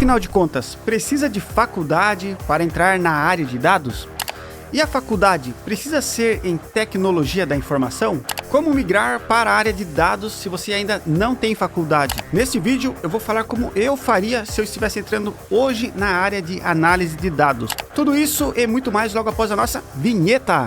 Afinal de contas, precisa de faculdade para entrar na área de dados? E a faculdade precisa ser em tecnologia da informação? Como migrar para a área de dados se você ainda não tem faculdade? Neste vídeo eu vou falar como eu faria se eu estivesse entrando hoje na área de análise de dados. Tudo isso e muito mais logo após a nossa vinheta.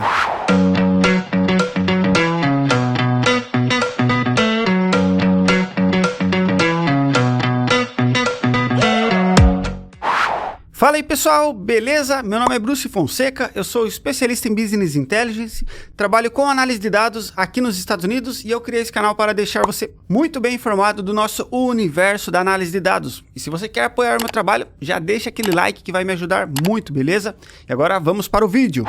Fala aí pessoal, beleza? Meu nome é Bruce Fonseca, eu sou especialista em Business Intelligence, trabalho com análise de dados aqui nos Estados Unidos e eu criei esse canal para deixar você muito bem informado do nosso universo da análise de dados. E se você quer apoiar o meu trabalho, já deixa aquele like que vai me ajudar muito, beleza? E agora vamos para o vídeo.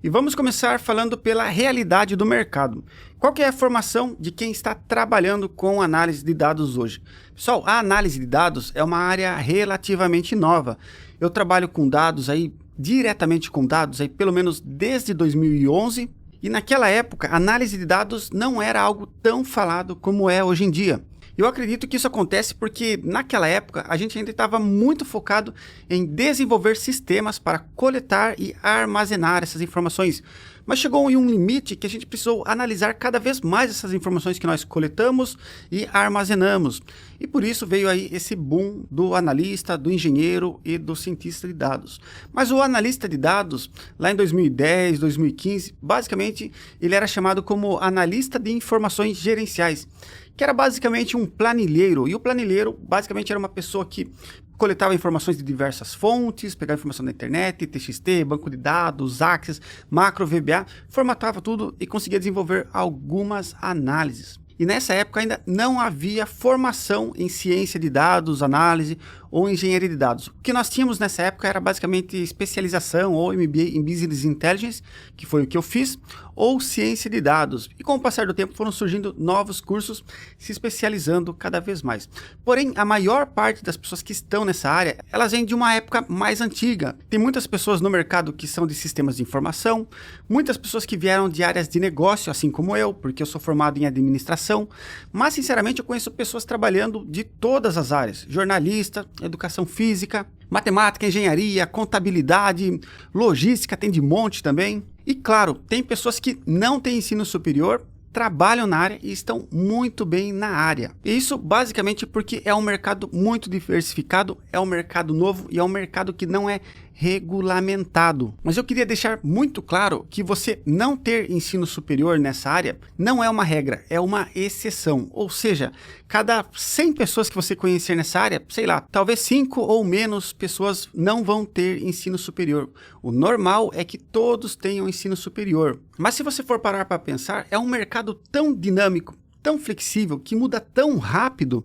E vamos começar falando pela realidade do mercado. Qual que é a formação de quem está trabalhando com análise de dados hoje? Pessoal, a análise de dados é uma área relativamente nova. Eu trabalho com dados aí, diretamente com dados aí, pelo menos desde 2011. E naquela época, a análise de dados não era algo tão falado como é hoje em dia. Eu acredito que isso acontece porque naquela época a gente ainda estava muito focado em desenvolver sistemas para coletar e armazenar essas informações. Mas chegou em um limite que a gente precisou analisar cada vez mais essas informações que nós coletamos e armazenamos. E por isso veio aí esse boom do analista, do engenheiro e do cientista de dados. Mas o analista de dados, lá em 2010, 2015, basicamente ele era chamado como analista de informações gerenciais, que era basicamente um planilheiro. E o planilheiro basicamente era uma pessoa que coletava informações de diversas fontes, pegava informação da internet, TXT, banco de dados, Access, macro, VBA, formatava tudo e conseguia desenvolver algumas análises. E nessa época ainda não havia formação em ciência de dados, análise ou engenharia de dados. O que nós tínhamos nessa época era basicamente especialização ou MBA em Business Intelligence, que foi o que eu fiz, ou ciência de dados. E com o passar do tempo foram surgindo novos cursos se especializando cada vez mais. Porém, a maior parte das pessoas que estão nessa área, elas vêm de uma época mais antiga. Tem muitas pessoas no mercado que são de sistemas de informação, muitas pessoas que vieram de áreas de negócio, assim como eu, porque eu sou formado em administração, mas sinceramente eu conheço pessoas trabalhando de todas as áreas, jornalista, educação física, matemática, engenharia, contabilidade, logística, tem de monte também. E claro, tem pessoas que não têm ensino superior, trabalham na área e estão muito bem na área. E isso basicamente porque é um mercado muito diversificado, é um mercado novo e é um mercado que não é regulamentado. Mas eu queria deixar muito claro que você não ter ensino superior nessa área não é uma regra, é uma exceção. Ou seja, cada 100 pessoas que você conhecer nessa área, sei lá, talvez 5 ou menos pessoas não vão ter ensino superior. O normal é que todos tenham ensino superior. Mas se você for parar para pensar, é um mercado tão dinâmico, tão flexível, que muda tão rápido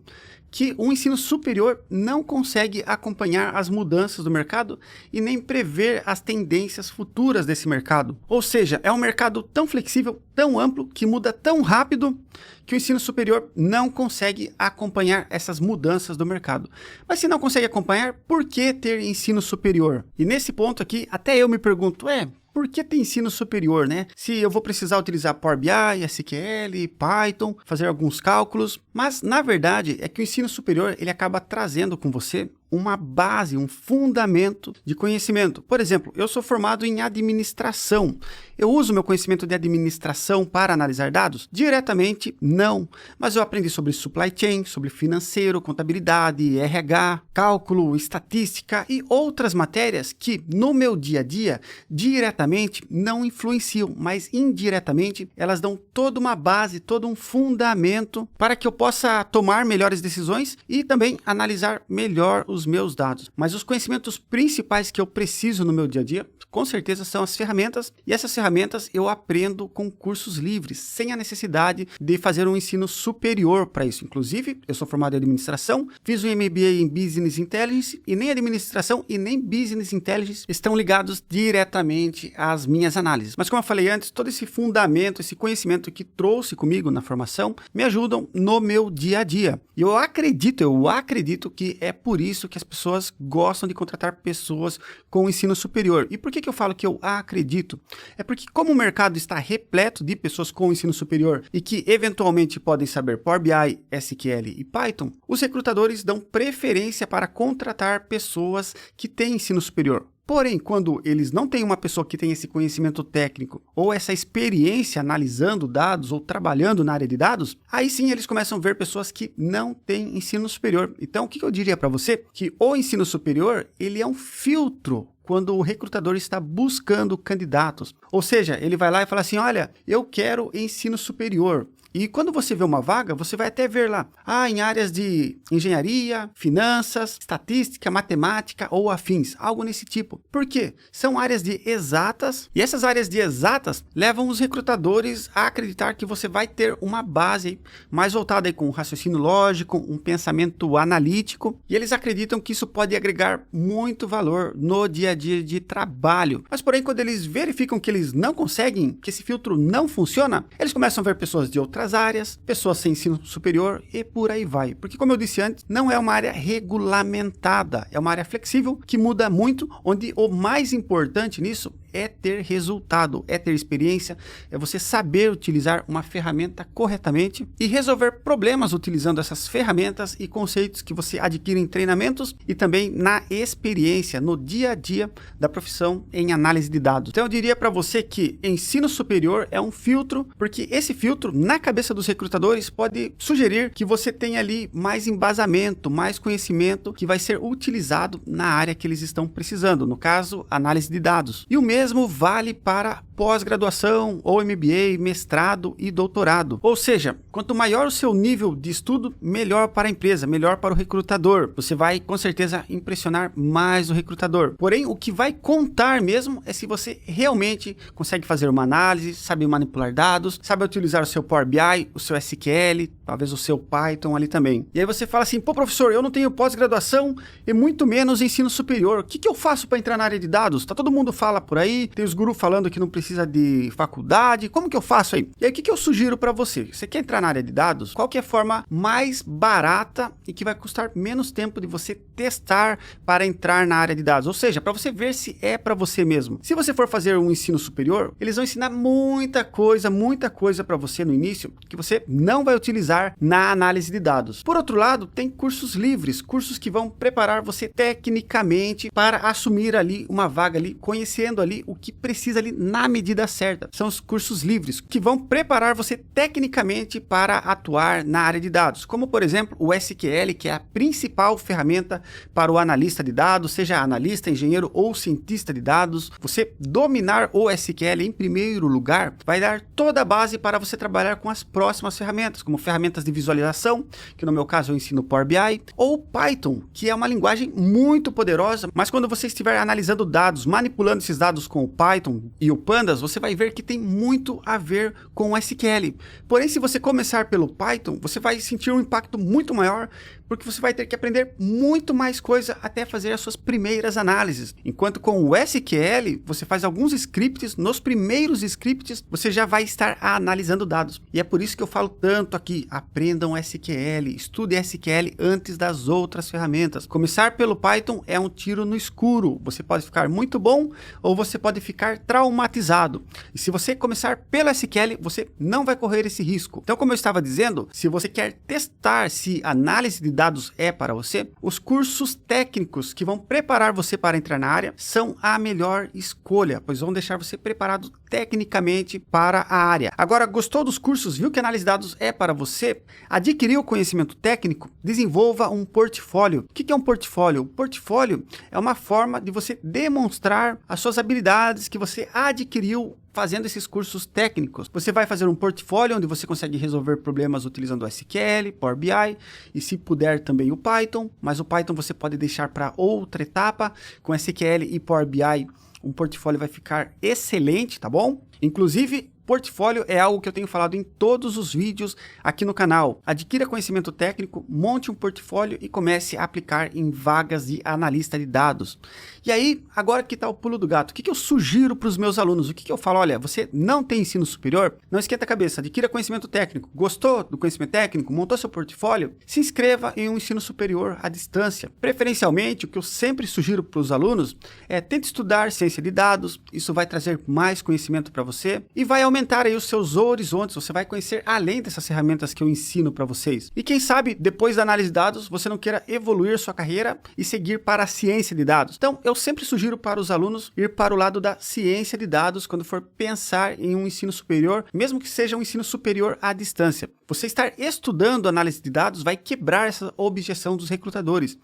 que o ensino superior não consegue acompanhar as mudanças do mercado e nem prever as tendências futuras desse mercado. Ou seja, é um mercado tão flexível, tão amplo, que muda tão rápido que o ensino superior não consegue acompanhar essas mudanças do mercado. Mas se não consegue acompanhar, por que ter ensino superior? E nesse ponto aqui, até eu me pergunto, por que tem ensino superior, né? Se eu vou precisar utilizar Power BI, SQL, Python, fazer alguns cálculos. Mas, na verdade, é que o ensino superior ele acaba trazendo com você uma base, um fundamento de conhecimento. Por exemplo, eu sou formado em administração. Eu uso meu conhecimento de administração para analisar dados? Diretamente, não. Mas eu aprendi sobre supply chain, sobre financeiro, contabilidade, RH, cálculo, estatística e outras matérias que, no meu dia a dia, diretamente não influenciam, mas indiretamente elas dão toda uma base, todo um fundamento para que eu possa tomar melhores decisões e também analisar melhor os meus dados. Mas os conhecimentos principais que eu preciso no meu dia a dia, com certeza são as ferramentas, e essas ferramentas eu aprendo com cursos livres, sem a necessidade de fazer um ensino superior para isso. Inclusive, eu sou formado em administração, fiz um MBA em Business Intelligence, e nem administração e nem Business Intelligence estão ligados diretamente às minhas análises. Mas como eu falei antes, todo esse fundamento, esse conhecimento que trouxe comigo na formação, me ajudam no meu dia a dia. E eu acredito que é por isso acredito que as pessoas gostam de contratar pessoas com ensino superior. E por que eu falo que eu acredito? É porque como o mercado está repleto de pessoas com ensino superior e que eventualmente podem saber Power BI, SQL e Python, os recrutadores dão preferência para contratar pessoas que têm ensino superior. Porém, quando eles não têm uma pessoa que tem esse conhecimento técnico ou essa experiência analisando dados ou trabalhando na área de dados, aí sim eles começam a ver pessoas que não têm ensino superior. Então, o que eu diria para você? Que o ensino superior, ele é um filtro quando o recrutador está buscando candidatos. Ou seja, ele vai lá e fala assim, olha, eu quero ensino superior. E quando você vê uma vaga, você vai até ver lá, em áreas de engenharia, finanças, estatística, matemática ou afins, algo nesse tipo. Por quê? São áreas de exatas e essas áreas de exatas levam os recrutadores a acreditar que você vai ter uma base mais voltada aí com um raciocínio lógico, um pensamento analítico, e eles acreditam que isso pode agregar muito valor no dia a dia de trabalho. Mas porém, quando eles verificam que eles não conseguem, que esse filtro não funciona, eles começam a ver pessoas de outras áreas, pessoas sem ensino superior e por aí vai. Porque como eu disse antes, não é uma área regulamentada, é uma área flexível que muda muito, onde o mais importante nisso é ter resultado, é ter experiência, é você saber utilizar uma ferramenta corretamente e resolver problemas utilizando essas ferramentas e conceitos que você adquire em treinamentos e também na experiência, no dia a dia da profissão em análise de dados. Então eu diria para você que ensino superior é um filtro, porque esse filtro, na cabeça dos recrutadores, pode sugerir que você tenha ali mais embasamento, mais conhecimento que vai ser utilizado na área que eles estão precisando, no caso, análise de dados. E o mesmo vale para pós-graduação ou MBA, mestrado e doutorado. Ou seja, quanto maior o seu nível de estudo, melhor para a empresa, melhor para o recrutador. Você vai com certeza impressionar mais o recrutador. Porém, o que vai contar mesmo é se você realmente consegue fazer uma análise, sabe manipular dados, sabe utilizar o seu Power BI, o seu SQL, talvez o seu Python ali também. E aí você fala assim, pô professor, eu não tenho pós-graduação e muito menos ensino superior. O que eu faço para entrar na área de dados? Tá todo mundo fala por aí, tem os gurus falando que não precisa de faculdade, como que eu faço aí? E aí o que eu sugiro para você? Você quer entrar na área de dados? Qual que é a forma mais barata e que vai custar menos tempo de você testar para entrar na área de dados? Ou seja, para você ver se é para você mesmo. Se você for fazer um ensino superior, eles vão ensinar muita coisa para você no início que você não vai utilizar na análise de dados. Por outro lado, tem cursos livres, cursos que vão preparar você tecnicamente para assumir ali uma vaga ali, conhecendo ali o que precisa ali na medida certa. São os cursos livres que vão preparar você tecnicamente para atuar na área de dados, como por exemplo o SQL, que é a principal ferramenta para o analista de dados, seja analista, engenheiro ou cientista de dados. Você dominar o SQL em primeiro lugar vai dar toda a base para você trabalhar com as próximas ferramentas, como ferramentas de visualização, que no meu caso eu ensino Power BI, ou Python, que é uma linguagem muito poderosa, mas quando você estiver analisando dados, manipulando esses dados com o Python e o Pandas, você vai ver que tem muito a ver com o SQL. Porém, se você começar pelo Python, você vai sentir um impacto muito maior, porque você vai ter que aprender muito mais coisa até fazer as suas primeiras análises. Enquanto com o SQL, você faz alguns scripts, nos primeiros scripts, você já vai estar analisando dados. E é por isso que eu falo tanto aqui, aprendam SQL, estude SQL antes das outras ferramentas. Começar pelo Python é um tiro no escuro. Você pode ficar muito bom ou você pode ficar traumatizado. E se você começar pelo SQL, você não vai correr esse risco. Então, como eu estava dizendo, se você quer testar se análise de dados é para você, os cursos técnicos que vão preparar você para entrar na área são a melhor escolha, pois vão deixar você preparado tecnicamente para a área. Agora, gostou dos cursos? Viu que análise de dados é para você? Adquiriu conhecimento técnico? Desenvolva um portfólio. O que é um portfólio? Um portfólio é uma forma de você demonstrar as suas habilidades que você adquiriu fazendo esses cursos técnicos. Você vai fazer um portfólio onde você consegue resolver problemas utilizando o SQL, Power BI e, se puder, também o Python, mas o Python você pode deixar para outra etapa. Com SQL e Power BI, um portfólio vai ficar excelente, tá bom? Inclusive, portfólio é algo que eu tenho falado em todos os vídeos aqui no canal. Adquira conhecimento técnico, monte um portfólio e comece a aplicar em vagas de analista de dados. E aí, agora que está o pulo do gato, o que eu sugiro para os meus alunos? O que eu falo? Olha, você não tem ensino superior? Não esquenta a cabeça, adquira conhecimento técnico. Gostou do conhecimento técnico? Montou seu portfólio? Se inscreva em um ensino superior à distância. Preferencialmente, o que eu sempre sugiro para os alunos é tente estudar ciência de dados, isso vai trazer mais conhecimento para você e vai aumentar aí os seus horizontes, você vai conhecer além dessas ferramentas que eu ensino para vocês. E quem sabe, depois da análise de dados, você não queira evoluir sua carreira e seguir para a ciência de dados. Então, eu sempre sugiro para os alunos ir para o lado da ciência de dados quando for pensar em um ensino superior, mesmo que seja um ensino superior à distância. Você estar estudando análise de dados vai quebrar essa objeção dos recrutadores.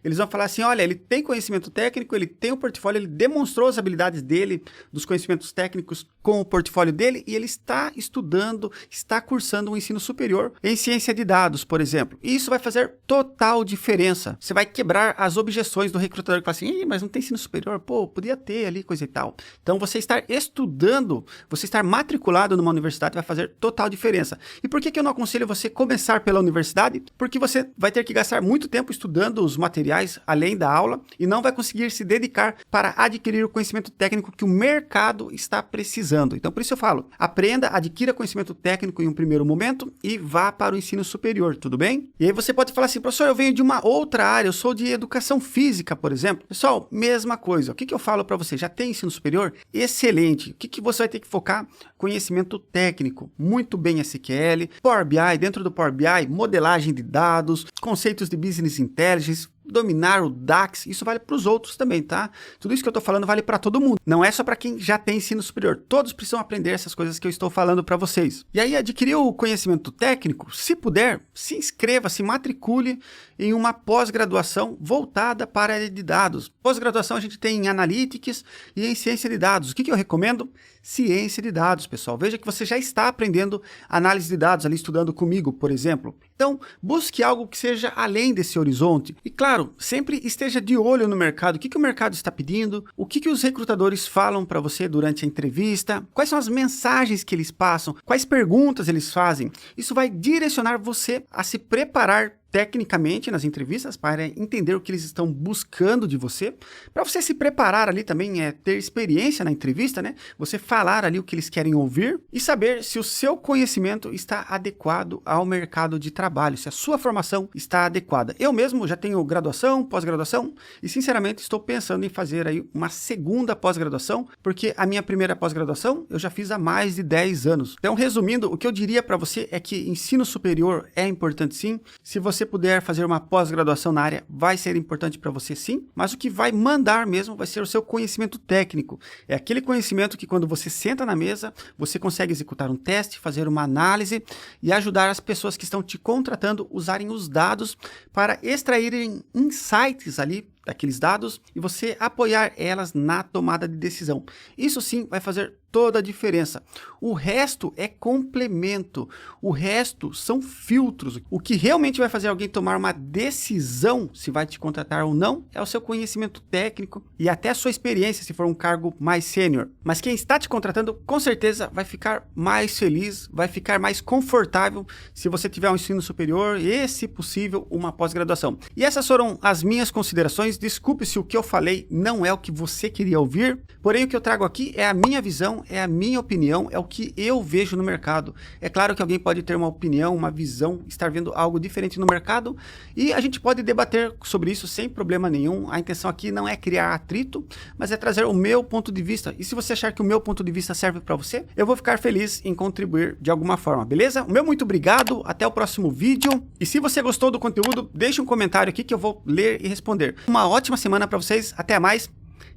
Eles vão falar assim, olha, ele tem conhecimento técnico, ele tem o portfólio, ele demonstrou as habilidades dele, dos conhecimentos técnicos com o portfólio dele e ele está estudando, está cursando um ensino superior em ciência de dados, por exemplo. E isso vai fazer total diferença. Você vai quebrar as objeções do recrutador que fala assim, mas não tem ensino superior, pô, podia ter ali coisa e tal. Então você estar estudando, você estar matriculado numa universidade vai fazer total diferença. E por que eu não aconselho você começar pela universidade? Porque você vai ter que gastar muito tempo estudando os materiais além da aula e não vai conseguir se dedicar para adquirir o conhecimento técnico que o mercado está precisando. Então por isso eu falo, aprenda, adquira conhecimento técnico em um primeiro momento e vá para o ensino superior, tudo bem? E aí você pode falar assim, professor, eu venho de uma outra área, eu sou de educação física, por exemplo. Pessoal, mesma coisa. O que eu falo para você? Já tem ensino superior? Excelente. O que você vai ter que focar? Conhecimento técnico. Muito bem SQL, Power BI, dentro do Power BI, modelagem de dados, conceitos de Business Intelligence, dominar o DAX, isso vale para os outros também, tá? Tudo isso que eu estou falando vale para todo mundo. Não é só para quem já tem ensino superior. Todos precisam aprender essas coisas que eu estou falando para vocês. E aí, adquirir o conhecimento técnico, se puder, se inscreva, se matricule em uma pós-graduação voltada para a área de dados. Pós-graduação a gente tem em Analytics e em Ciência de Dados. O que eu recomendo? Ciência de dados, pessoal. Veja que você já está aprendendo análise de dados ali, estudando comigo, por exemplo. Então, busque algo que seja além desse horizonte. E claro, sempre esteja de olho no mercado. O que o mercado está pedindo? O que os recrutadores falam para você durante a entrevista? Quais são as mensagens que eles passam? Quais perguntas eles fazem? Isso vai direcionar você a se preparar tecnicamente nas entrevistas para entender o que eles estão buscando de você, para você se preparar ali também, ter experiência na entrevista, né? Você falar ali o que eles querem ouvir e saber se o seu conhecimento está adequado ao mercado de trabalho, se a sua formação está adequada. Eu mesmo já tenho graduação, pós-graduação e sinceramente estou pensando em fazer aí uma segunda pós-graduação, porque a minha primeira pós-graduação eu já fiz há mais de 10 anos. Então, resumindo, o que eu diria para você é que ensino superior é importante sim. Se você puder fazer uma pós-graduação na área, vai ser importante para você sim, mas o que vai mandar mesmo vai ser o seu conhecimento técnico. É aquele conhecimento que quando você senta na mesa, você consegue executar um teste, fazer uma análise e ajudar as pessoas que estão te contratando a usarem os dados para extraírem insights ali daqueles dados e você apoiar elas na tomada de decisão. Isso sim vai fazer toda a diferença. O resto é complemento, o resto são filtros. O que realmente vai fazer alguém tomar uma decisão se vai te contratar ou não é o seu conhecimento técnico e até a sua experiência se for um cargo mais sênior. Mas quem está te contratando com certeza vai ficar mais feliz, vai ficar mais confortável se você tiver um ensino superior e, se possível, uma pós-graduação. E essas foram as minhas considerações. Desculpe se o que eu falei não é o que você queria ouvir, porém o que eu trago aqui é a minha visão, é a minha opinião, é o que eu vejo no mercado. É claro que alguém pode ter uma opinião, uma visão, estar vendo algo diferente no mercado e a gente pode debater sobre isso sem problema nenhum. A intenção aqui não é criar atrito, mas é trazer o meu ponto de vista. E se você achar que o meu ponto de vista serve para você, eu vou ficar feliz em contribuir de alguma forma, beleza? O meu muito obrigado, até o próximo vídeo. E se você gostou do conteúdo, deixe um comentário aqui que eu vou ler e responder. Uma ótima semana para vocês, até mais,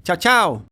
tchau, tchau!